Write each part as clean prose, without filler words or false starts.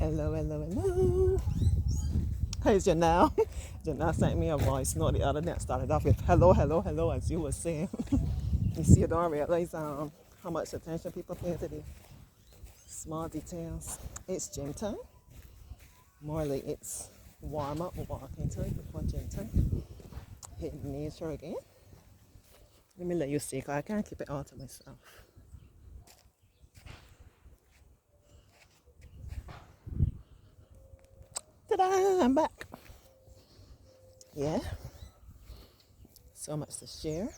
Hello, hello, hello. Hey, Janelle. Janelle sent me a voice note the other day. It started off with hello, hello, hello, as you were saying. You see, you don't realize how much attention people pay to the small details. It's gym time. More like it's warm up, walking time before gym time. Hit nature again. Let me let you see, 'cause I can't keep it all to myself. Ta-da! I'm back. Yeah. So much to share.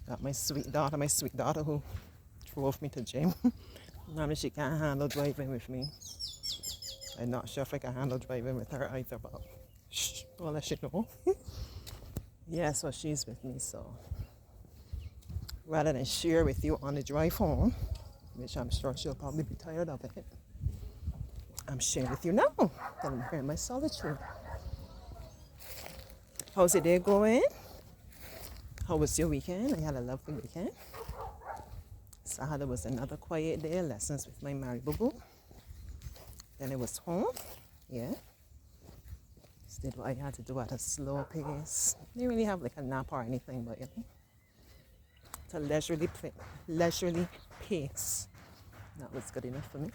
Got my sweet daughter who drove me to gym. Now she can't handle driving with me. I'm not sure if I can handle driving with her either, but shh, I'll let you know. Yeah, so she's with me, so rather than share with you on the drive home, which I'm sure she'll probably be tired of it, I'm sharing with you now. I'm here in my solitude. How's the day going? How was your weekend? I had a lovely weekend. Saturday was another quiet day, lessons with my married boo. Then it was home. Yeah. Just did what I had to do at a slow pace. Didn't really have like a nap or anything, but you know, it's a leisurely pace. That was good enough for me.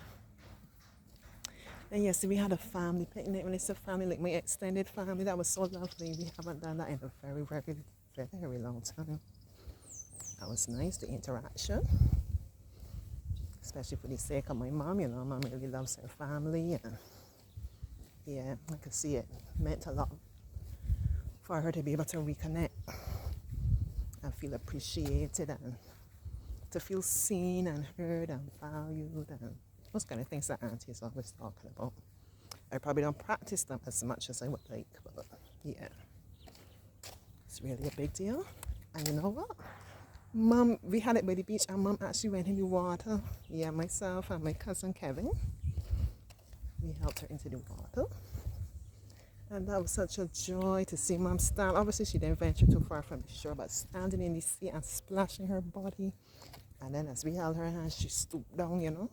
And yes, we had a family picnic. When it's a family, like my extended family, that was so lovely. We haven't done that in a very long time. That was nice, the interaction. Especially for the sake of my mom, you know, mom really loves her family. And yeah, I could see it meant a lot for her to be able to reconnect and feel appreciated and to feel seen and heard and valued and those kind of things that Auntie is always talking about. I probably don't practice them as much as I would like, but yeah, it's really a big deal. And you know what? Mom, we had it by the beach and Mom actually went in the water. Yeah, myself and my cousin Kevin. We helped her into the water. And that was such a joy to see Mom stand. Obviously, she didn't venture too far from the shore, but standing in the sea and splashing her body. And then as we held her hand, she stooped down, you know.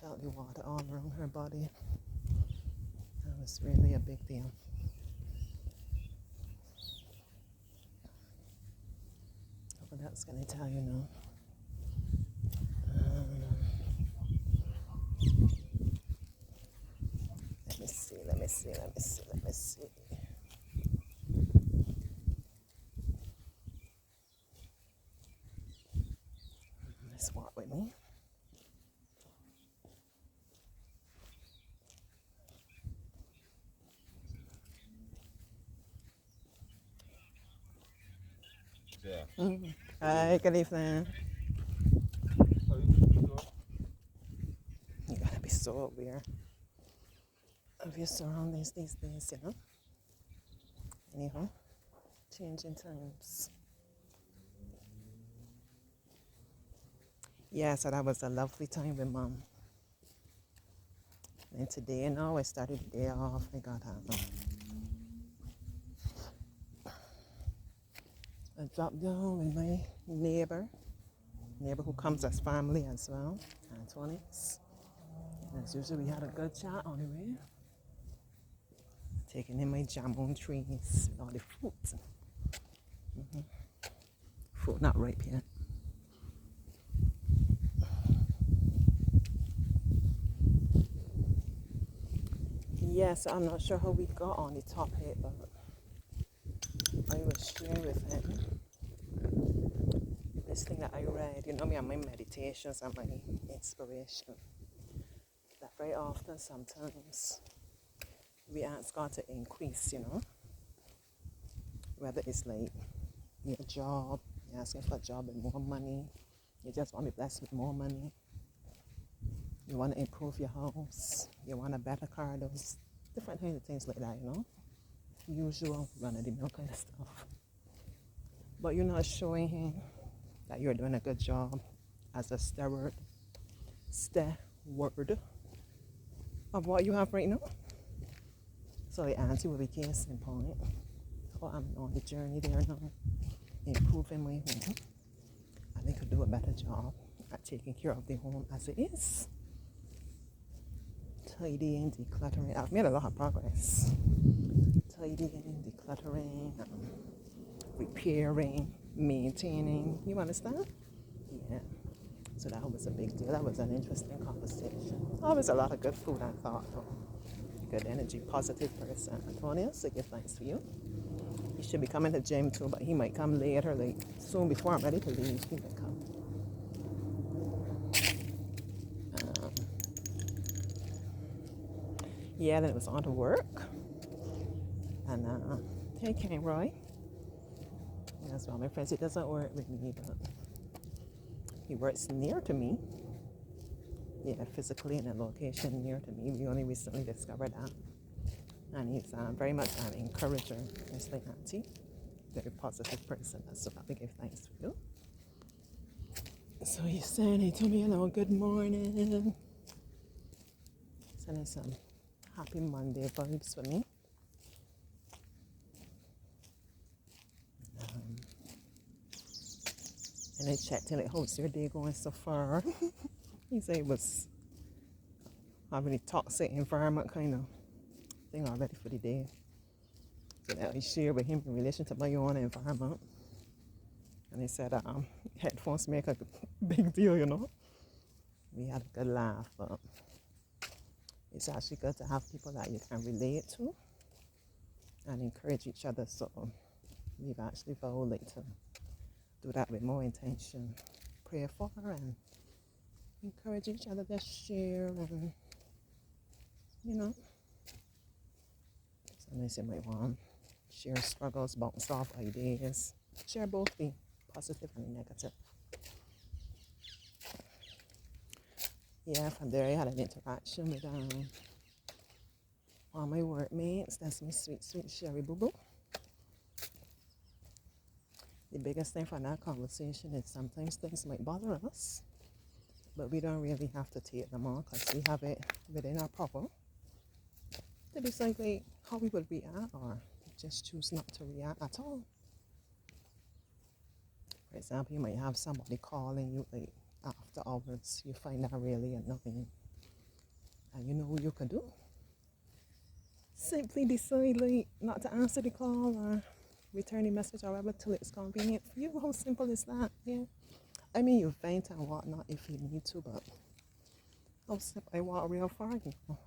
Felt the water all around her body. That was really a big deal. What else can I tell you now? Let me see. Let's walk with me. Yeah. Hi, good evening. You gotta be so aware of your surroundings these days, you know? Anyhow, changing times. Yeah, so that was a lovely time with Mom. And today, you know, I started the day off. I got a drop down with my neighbor who comes as family as well, Antoinette. As usual, we had a good chat on the way. Taking in my jamon trees, all the fruits. Fruit not ripe yet. Yes, I'm not sure how we got on the topic, but I was sharing with him this thing that I read. You know me and my meditations and my inspiration. That very often, sometimes, we ask God to increase, you know. Whether it's like your job, you're asking for a job with more money, you just want to be blessed with more money, you want to improve your house, you want a better car, those different kinds of things like that, you know. Usual run-of-the-mill kind of stuff. But you're not showing him that you're doing a good job as a steward of what you have right now. So the answer will be case in point. Oh, I'm on the journey there now, improving my home. I think I could do a better job at taking care of the home as it is. tidying, decluttering. I've made a lot of progress. Tidying, decluttering, repairing, maintaining. You understand? Yeah. So that was a big deal. That was an interesting conversation. Always a lot of good food, I thought. Good energy, positive person. Antonio, so give thanks for you. He should be coming to the gym too, but he might come later, like soon before I'm ready to leave. He might come. Yeah, then it was on to work. And hey, Ken Roy. That's well, my friends. He doesn't work with me, but he works near to me. Yeah, physically in a location near to me. We only recently discovered that. And he's very much an encourager. It's like Auntie. Very positive person. So I give thanks for you. So he said, he told me, good morning. Sending some happy Monday vibes for me. And I checked in, like, how's your day going so far? He said it was having a toxic environment kind of thing already for the day. So that I share with him in relation to my own environment. And he said headphones make a big deal, We had a good laugh, but it's actually good to have people that you can relate to and encourage each other. So we've actually vowed to do that with more intention. Pray for her and encourage each other to share and, Sometimes you might want to share struggles, bounce off ideas. Share both the positive and the negative. Yeah, from there I had an interaction with all my workmates. That's my sweet, sweet Sherry Boo Boo. The biggest thing from that conversation is sometimes things might bother us, but we don't really have to take them on because we have it within our power to decide how we would react or just choose not to react at all. For example, you might have somebody calling you after hours. You find that really annoying. And you know what you can do? Simply decide not to answer the call or return the message or whatever till it's convenient for you. How simple is that? Yeah. I mean, you vent and whatnot if you need to, but I walk real far.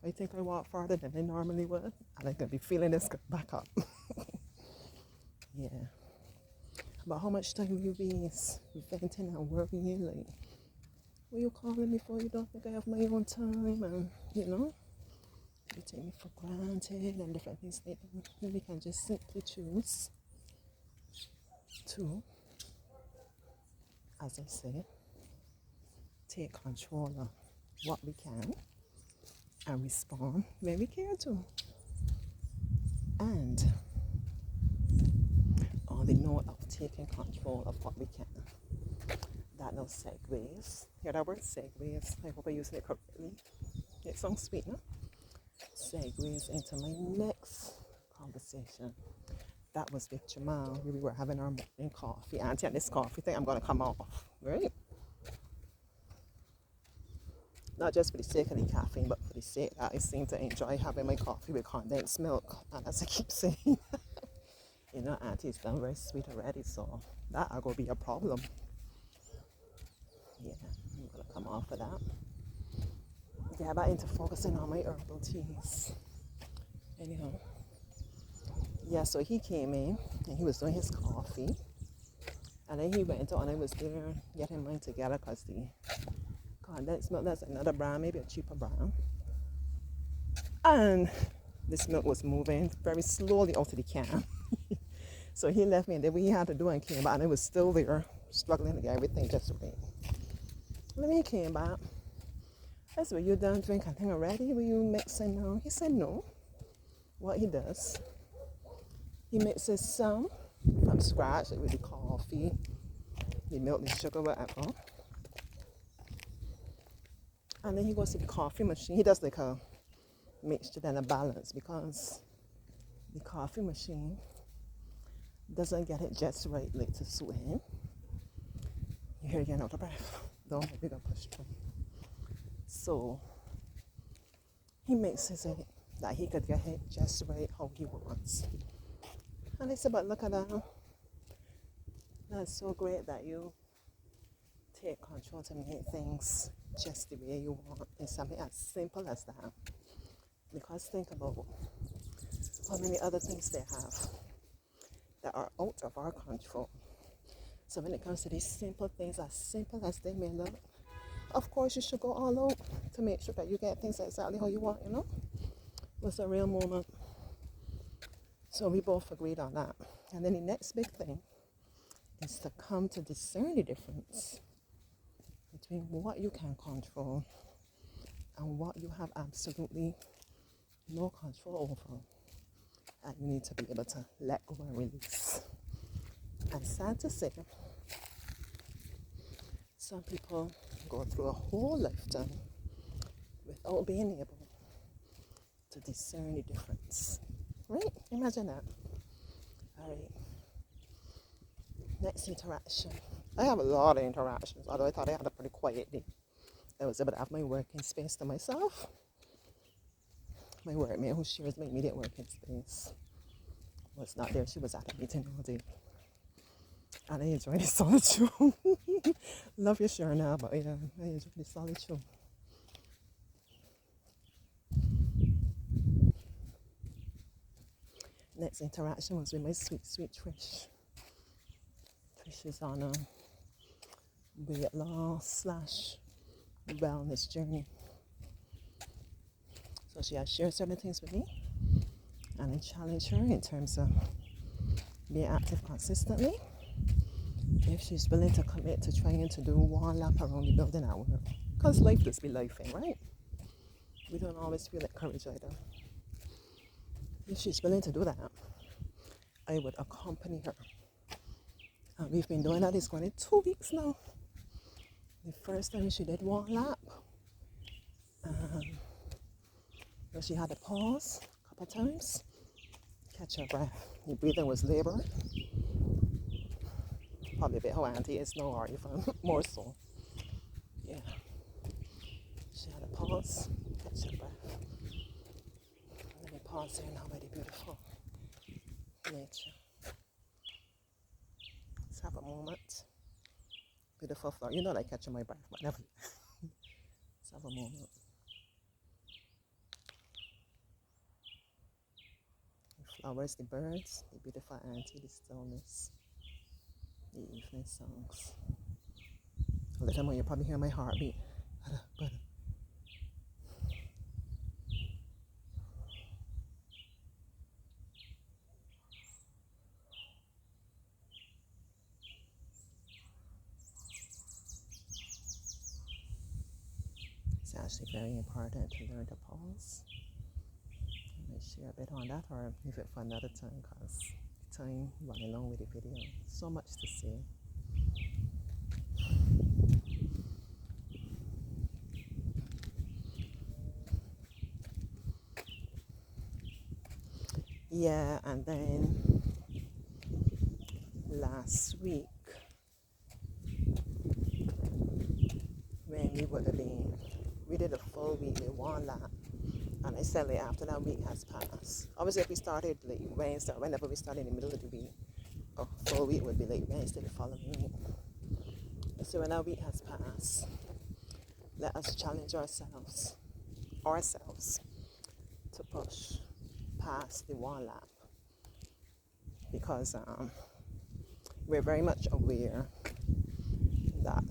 I think I walk farther than I normally would, and I'm gonna be feeling this back up. Yeah. But how much time you waste venting and worrying? Will you calling me for? You don't think I have my own time, and you take me for granted and different things like that. Then we can just simply choose to, as I said, take control of what we can and respond when we care to. And on the note of taking control of what we can, that now segues. Hear that word, segues? I hope I'm using it correctly. It sounds sweet, no? Segues into my next conversation. That was with Jamal. We were having our morning coffee. Auntie, and this coffee thing, I'm going to come off, right? Not just for the sake of the caffeine, but for the sake that I seem to enjoy having my coffee with condensed milk. And as I keep saying, Auntie's done very sweet already, so that are going to be a problem. Yeah, I'm going to come off of that. Get back into focusing on my herbal teas. Anyhow. Yeah, so he came in and he was doing his coffee. And then he went on and I was there getting mine together because the condensed milk, that's another brand, maybe a cheaper brand. And this milk was moving very slowly out of the can. So he left me and then we had to do and came back and I was still there struggling to get everything just right. And then he came back. I said, were you done drinking thing already? Were you mixing now? He said no. What he does, he mixes some from scratch, with the coffee, the milk, the sugar, whatever. And then he goes to the coffee machine. He does a mixture and a balance because the coffee machine doesn't get it just right to suit him. You hear you're out of breath. Don't make me go push through. So he makes it that he could get it just right how he wants. And I said, but look at that. That's so great that you take control to make things just the way you want. It's something as simple as that. Because think about how many other things they have that are out of our control. So when it comes to these simple things, as simple as they may look, of course you should go all out to make sure that you get things exactly how you want, you know? It was a real moment. So we both agreed on that. And then the next big thing is to come to discern the difference between what you can control and what you have absolutely no control over. And you need to be able to let go and release. And sad to say, some people go through a whole lifetime without being able to discern the difference. Right? Imagine that. All right. Next interaction. I have a lot of interactions, although I thought I had a pretty quiet day. I was able to have my working space to myself. My workmate who shares my immediate working space was not there. She was at a meeting all day. And I enjoy the solitude. Love your share now, but yeah, I enjoy the solitude. Next interaction was with my sweet, sweet Trish. Trish is on a weight loss / wellness journey. So she has shared certain things with me and I challenge her in terms of being active consistently. If she's willing to commit to trying to do one lap around the building at work. Because life does be lifing, right? We don't always feel encouraged either. If she's willing to do that, I would accompany her. And we've been doing that, it's going in 2 weeks now. The first time she did one lap, where she had to pause a couple times, catch her breath. The breathing was labored. Probably a bit how Auntie is now, or even more so. Yeah. She had to pause, catch her breath. Let me pause here now by the beautiful nature. Let's have a moment. Beautiful flower. You know, like catching my breath, but never. Let's have a moment. The flowers, the birds, the beautiful Auntie, the stillness, the evening songs. A little more, you probably hear my heartbeat. It's actually very important to learn to pause. I might share a bit on that or leave it for another time because the time running along with the video. So much to say. Yeah, and then last week when we did a full week with one lap. And I said like after that week has passed. Obviously if we started like Wednesday, whenever we started in the middle of the week, a full week would be like Wednesday the following week. So when that week has passed, let us challenge ourselves to push past the one lap. Because we're very much aware that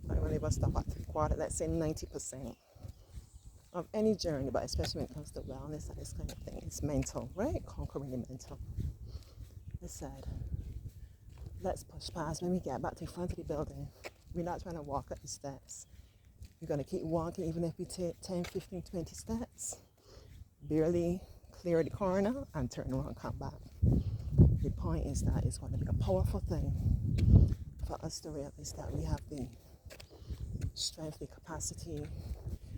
I will never stop at 3/4, let's say 90% of any journey, but especially when it comes to wellness and this kind of thing, it's mental, right? Conquering the mental. I said, let's push past. When we get back to the front of the building, we're not trying to walk up the steps. We're going to keep walking even if we take 10, 15, 20 steps. Barely clear the corner and turn around and come back. The point is that it's going to be a powerful thing for us to realize that we have the strength, the capacity,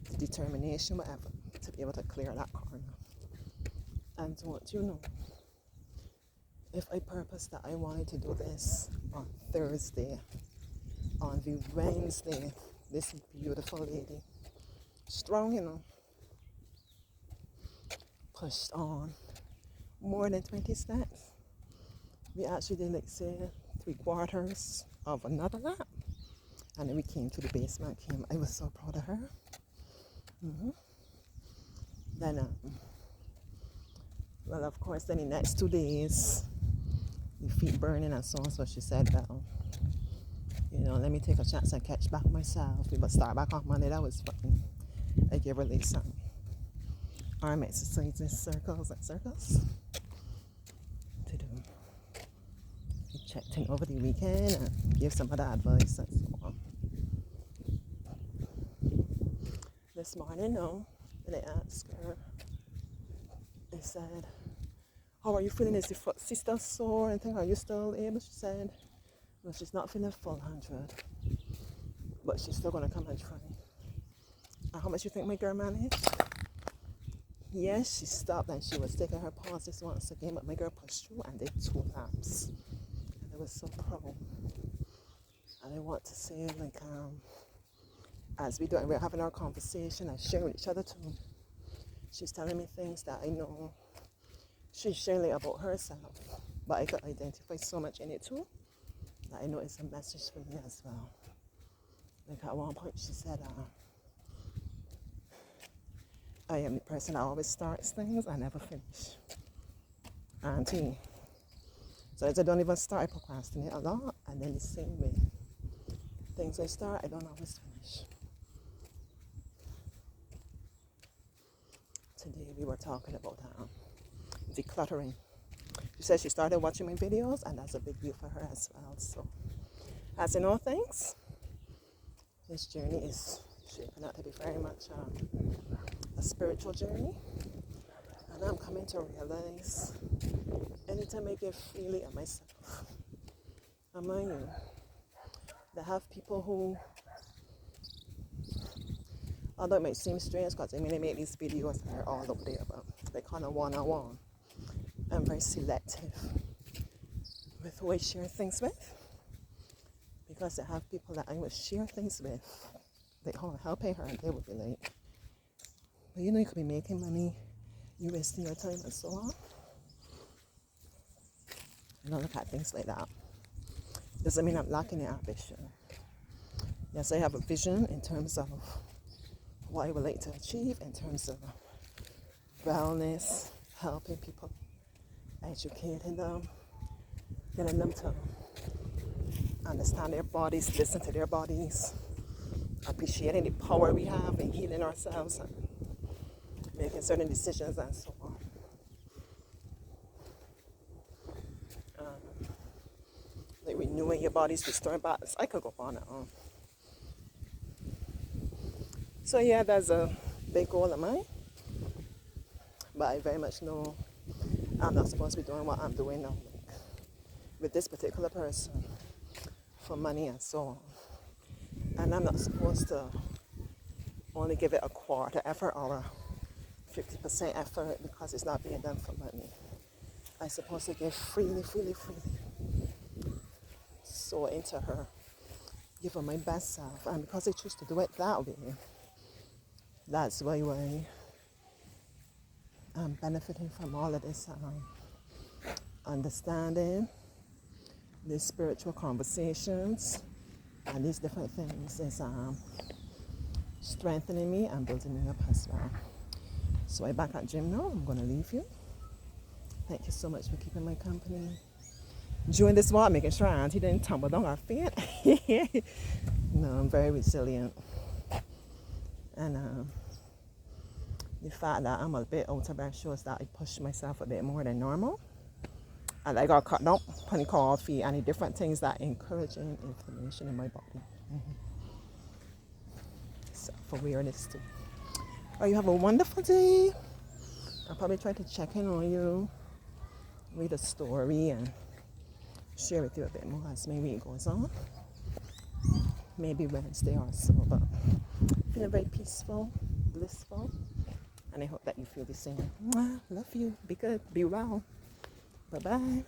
the determination, whatever, to be able to clear that corner. And don't you know, if I purposed that I wanted to do this on Thursday, on the Wednesday, this beautiful lady, strong, you know, pushed on more than 20 steps. We actually did, like, say, 3/4 of another lap. And then we came to the basement. I was so proud of her. Then, well, of course, then the next 2 days, the feet burning and so on. So she said, well, let me take a chance and catch back myself. We must start back on Monday. That was fun. I gave her like some arm exercises, circles to do. We checked in over the weekend and gave some other advice and so on. This morning, no, when I asked her, I said, how are you feeling? Is the foot still sore and things? Are you still able? She said, well, she's not feeling full 100, but she's still going to come and try. And how much you think my girl managed? Yes, she stopped and she was taking her pauses once again, but my girl pushed through and did 2 laps. And I was so proud. And I want to say, like, as we're having our conversation and sharing with each other too, she's telling me things that I know she's sharing about herself, but I could identify so much in it too that I know it's a message for me as well. Like at one point she said, I am the person that always starts things and never finish. Auntie. So as I don't even start, I procrastinate a lot, and then the same way. Things I start, I don't always finish. Today we were talking about decluttering. She said she started watching my videos, and that's a big deal for her as well. So, as in all things, this journey is shaping out to be very much a spiritual journey. And I'm coming to realize anytime I give freely of myself, and mind you, they have people who, although it might seem strange because they make these videos and they're all up there, but they kind of one-on-one. I'm very selective with who I share things with, because I have people that I would share things with, like, oh, I'll pay her, and they would be like, well, you could be making money, you wasting your time and so on. I don't look at things like that. Doesn't mean I'm lacking in ambition. Yes, I have a vision in terms of what I would like to achieve in terms of wellness, helping people, educating them, getting them to understand their bodies, listen to their bodies, appreciating the power we have in healing ourselves and making certain decisions and so on. Like renewing your body's restoring bodies. I could go on and on. So yeah, that's a big goal of mine. But I very much know I'm not supposed to be doing what I'm doing now, like, with this particular person for money and so on. And I'm not supposed to only give it a quarter effort or a 50% effort because it's not being done for money. I'm supposed to give freely. So into her, give her my best self. And because I choose to do it that way, that's why I'm benefiting from all of this understanding, these spiritual conversations, and these different things is strengthening me and building me up as well. So I'm back at gym now. I'm going to leave you. Thank you so much for keeping my company during this walk, making sure Auntie didn't tumble down our feet. No, I'm very resilient. And the fact that I'm a bit out of breath shows that I push myself a bit more than normal. And I got cut down on coffee and the different things that encouraging inflammation in my body. Self-awareness too. Oh, you have a wonderful day. I'll probably try to check in on you, read a story, and share with you a bit more as my week goes on. Maybe Wednesday or so, but feeling very peaceful, blissful, and I hope that you feel the same. Love you. Be good. Be well. Bye-bye.